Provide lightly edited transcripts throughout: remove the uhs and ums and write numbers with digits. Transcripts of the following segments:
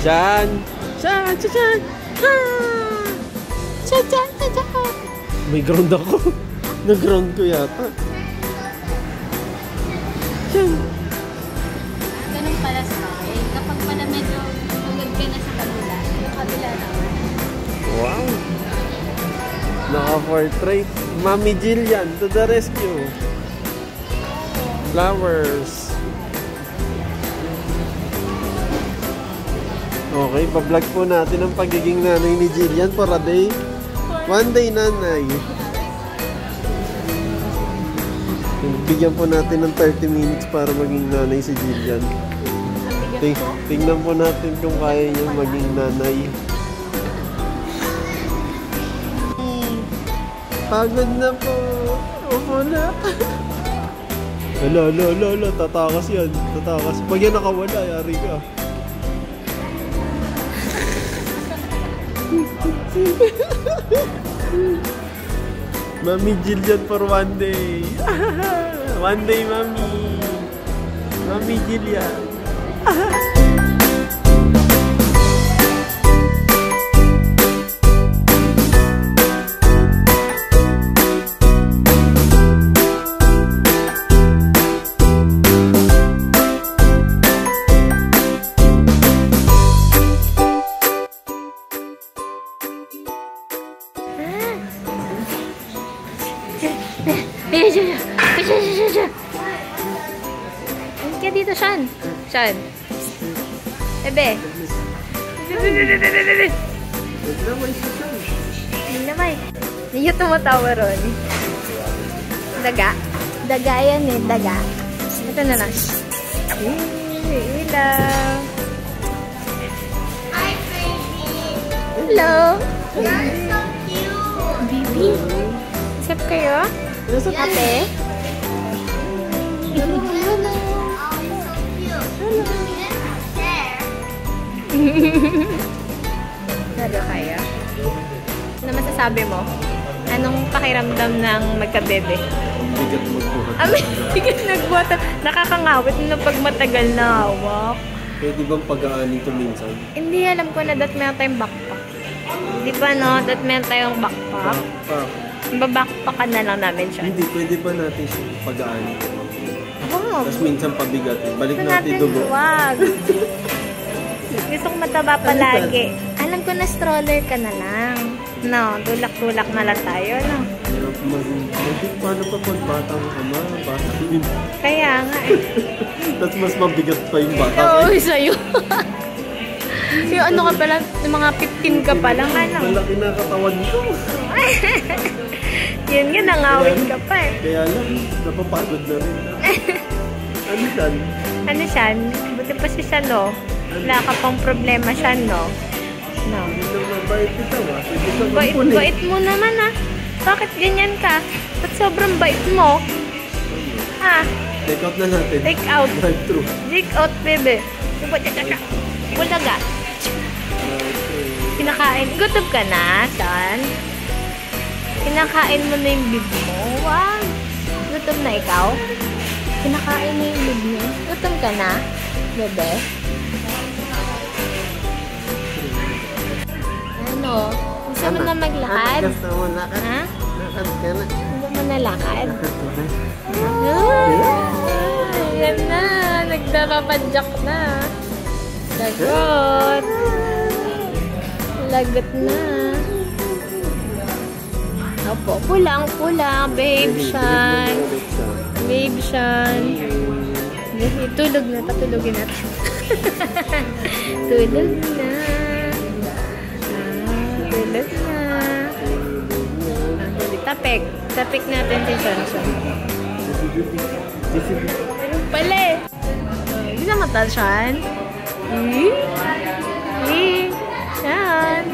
Chan! Chan! Chan! Chan! Chan! Chan! Chan! May ground ako. Nag-ground ko yata. Chan! Ganun pala sa akin. Kapag pala medyo magod ka na sa kabila, yung kabila naman. Wow! Naka-portrait. Mami Jillian to the rescue. Flowers. Okay, pa-vlog po natin ang pagiging nanay ni Jillian for a day. One day nanay. Bigyan po natin ng 30 minutes para maging nanay si Jillian. Tingnan po natin kung kaya niya maging nanay. Pagod na po. Upo na. Ala, tatakas yan. Tatakas. Pag yan nakawala, yari ka. Mami Jillian for one day. One day, Mami. Mami Jillian. Kaya dito, Sean. Sean. Bebe. Naglamay. Hindi tumatawa ron. Daga. Daga yan eh. Daga. Ito na lang. Hello. Hi, baby. Hello. You're so cute. Baby. Sap kayo? Ate? Hello. Hello kayo? Ano masasabi mo? Anong pakiramdam ng magkabebe? Bigat magbuhat. Bigat nagbuhat. Nakakangawit na pag matagal na hawak. Pwede bang pag-aanin ito minsan? Hindi, alam ko na that meron tayong backpack. Di ba no? That meron tayong backpack. Babackpackan na lang namin siya. Hindi, pwede ba natin siya pag-aanin? Wow. Tapos minsan pabigat eh. Balik natin dugo. Wag. Gusto ko mataba palagi. Alam ko na stroller ka na lang. No, tulak-tulak na lang tayo, no? Paano pa pag batang ama? Bata yun. Kaya nga eh. Tapos mas mabigat pa yung bata. Oo, sa'yo. Yung ano ka pala, yung mga 15 ka pa lang, ano? Malaki na katawan ko. Yun nga, nangawin ka pa eh. Kaya lang, napapagod na rin. Ano siyan? Ano siyan? Buti pa si siya, no? Wala ka pang problema siya, no? No. Hindi lang mabait ito, ha? Bait mo naman, ha? Bakit ganyan ka? Ba't sobrang bait mo? Ha? Take out na natin. Take out. Drive-thru. Take out, bebe. Bulaga. Kinakain. Gutom ka na, son? Kinakain mo na yung bib mo? Wow. Gutom na ikaw? Kinakain mo yung bib mo? Gutom ka na, bebe? Ano? Gusto mo na maglakad? Gusto mo lakad? Ha? Lakad ka na. Gusto mo na lakad? Lakad ka na. Yan na. Nagdarapadyak na. Lagot. Lagot na. Opo. Pulang. Babe Sean. Babe Sean. Tulog na. Patulogin natin. Tulog na. Tulog na. Tapik. Tapik natin si Johnson. Ayun pala eh. Hindi na mata, Sean. Sean.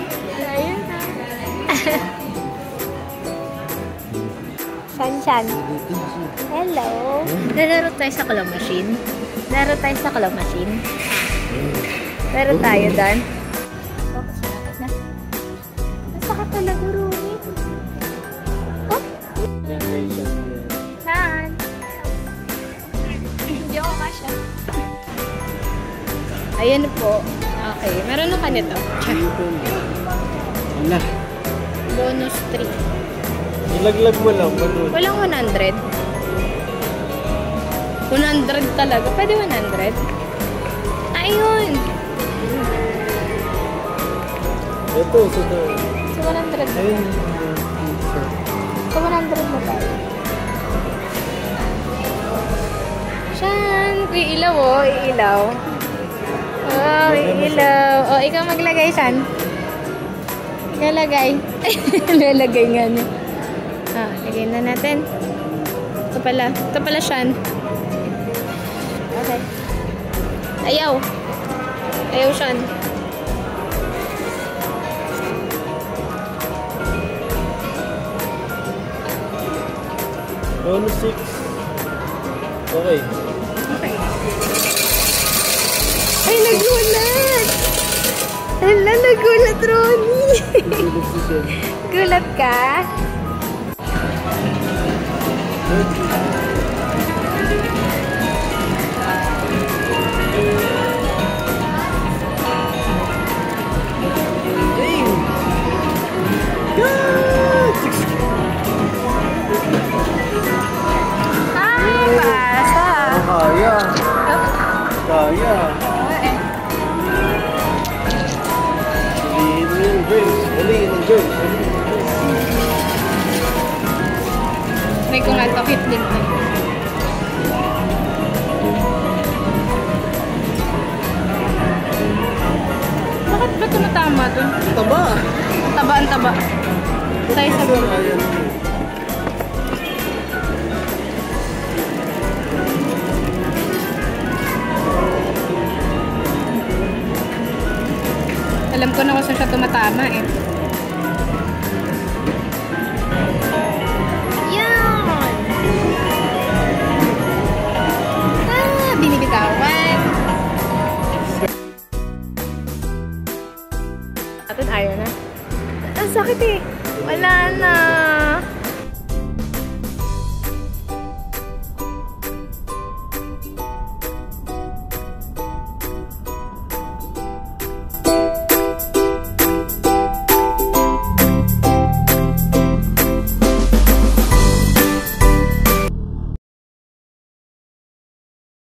Ayun na. Sean. Hello. Lalaro tayo sa claw machine. Laro tayo doon. Nasa ka talaga, Rumi. Oh. Sean. Hindi ako kasya. Ayan po. Ay, meron ka nito. Wala. Bonus 3. Ilaglag mo lang. Balon. Walang 100. 100 talaga. Pwede 100? Ayun! Ito, so the... So 100 na. Ayun. So 100 na tayo. Shan! Iilaw oh, iilaw. Oh, iilaw. Oh, ikaw maglagay, Shan. Ikaw lagay. Lalagay nga niya. Ah, lagay na natin. Ito pala, Shan. Okay. Ayaw. Ayaw, Shan. Bonus 6. Okay. Okay. Ay, nagulat! Hala, nagulat, Ronnie! Gulat ka? Ay, pasa! Kaya. Kaya. Eh. Alihin mo yung drinks. Alihin ang drinks. May kumatakit din ko. Bakit ba tumatama dun? Taba. Ang taba. Tayo sa gulo. Ayan. Alam ko na kung saan siya tumatama eh.